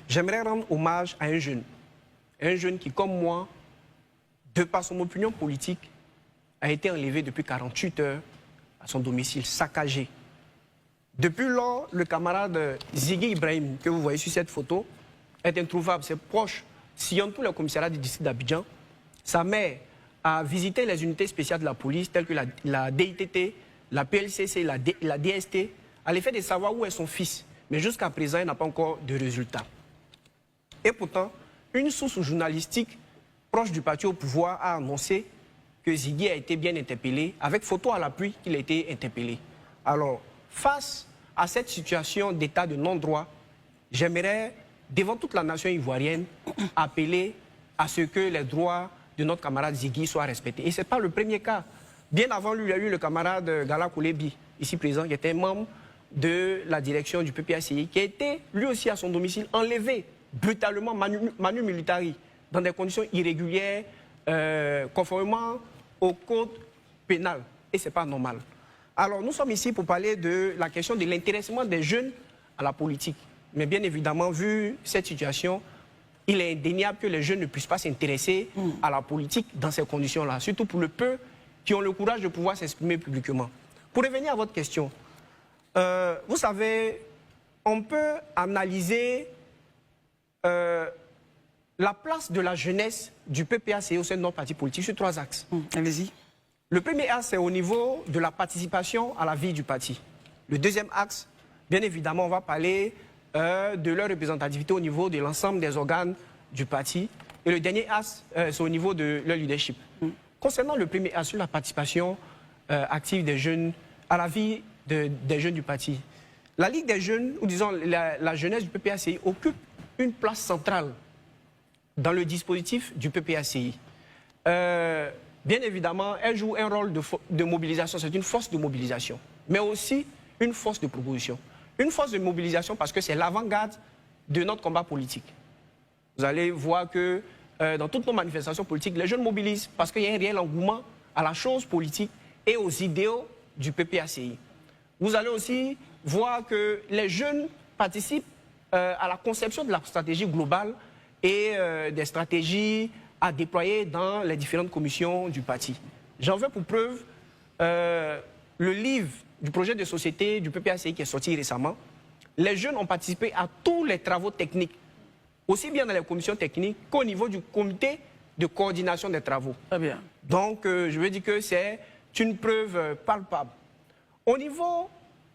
J'aimerais rendre hommage à un jeune qui, comme moi, de par son opinion politique, a été enlevé depuis 48 heures à son domicile, saccagé. Depuis lors, le camarade Ziggy Ibrahim, que vous voyez sur cette photo, est introuvable. Ses proches sillonnent tout le commissariat du district d'Abidjan. Sa mère a visité les unités spéciales de la police, telles que la DITT, la PLCC, la DST, à l'effet de savoir où est son fils. Mais jusqu'à présent, il n'a pas encore de résultat. Et pourtant, une source journalistique proche du parti au pouvoir a annoncé que Ziggy a été bien interpellé, avec photo à l'appui qu'il a été interpellé. Alors, face à cette situation d'état de non-droit, j'aimerais, devant toute la nation ivoirienne, appeler à ce que les droits de notre camarade Ziggy soient respectés. Et ce n'est pas le premier cas. Bien avant lui, il y a eu le camarade Gala Koulebi, ici présent, qui était membre de la direction du PPACI, qui a été lui aussi à son domicile enlevé brutalement, manu militari, dans des conditions irrégulières, conformément au code pénal. Et ce n'est pas normal. Alors, nous sommes ici pour parler de la question de l'intéressement des jeunes à la politique. Mais bien évidemment, vu cette situation, il est indéniable que les jeunes ne puissent pas s'intéresser à la politique dans ces conditions-là, surtout pour le peu qui ont le courage de pouvoir s'exprimer publiquement. Pour revenir à votre question, vous savez, on peut analyser la place de la jeunesse du PPACI au sein de notre parti politique sur 3 axes. Allez-y. Le premier axe, c'est au niveau de la participation à la vie du parti. Le deuxième axe, bien évidemment, on va parler de leur représentativité au niveau de l'ensemble des organes du parti. Et le dernier axe, c'est au niveau de leur leadership. Concernant le premier axe, sur la participation active des jeunes à la vie des jeunes du parti, la Ligue des jeunes, ou disons la jeunesse du PPACI, occupe une place centrale dans le dispositif du PPACI. Bien évidemment, elle joue un rôle de mobilisation, c'est une force de mobilisation, mais aussi une force de proposition. Une force de mobilisation parce que c'est l'avant-garde de notre combat politique. Vous allez voir que dans toutes nos manifestations politiques, les jeunes mobilisent parce qu'il y a un réel engouement à la chose politique et aux idéaux du PPACI. Vous allez aussi voir que les jeunes participent à la conception de la stratégie globale et des stratégies à déployer dans les différentes commissions du parti. J'en veux pour preuve le livre du projet de société du PPACI qui est sorti récemment. Les jeunes ont participé à tous les travaux techniques, aussi bien dans les commissions techniques qu'au niveau du comité de coordination des travaux. Très bien. Donc, je veux dire que c'est une preuve palpable. Au niveau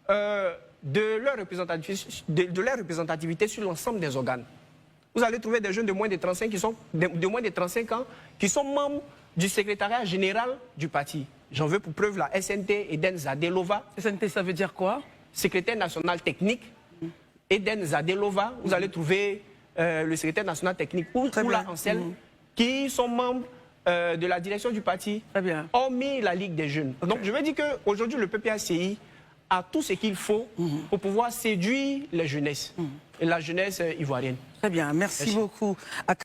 de leur représentativité sur l'ensemble des organes, vous allez trouver des jeunes de moins de 35, moins de 35 ans qui sont membres du secrétariat général du parti. J'en veux pour preuve la SNT Eden Zadelova. SNT, ça veut dire quoi? Secrétaire national technique. Eden Zadelova. Vous allez trouver le secrétaire national technique Oula Ansel, qui sont membres de la direction du parti, hormis la Ligue des jeunes. Donc je veux dire qu'aujourd'hui, le PPACI a tout ce qu'il faut pour pouvoir séduire les jeunesses, et la jeunesse ivoirienne. Très bien, merci beaucoup.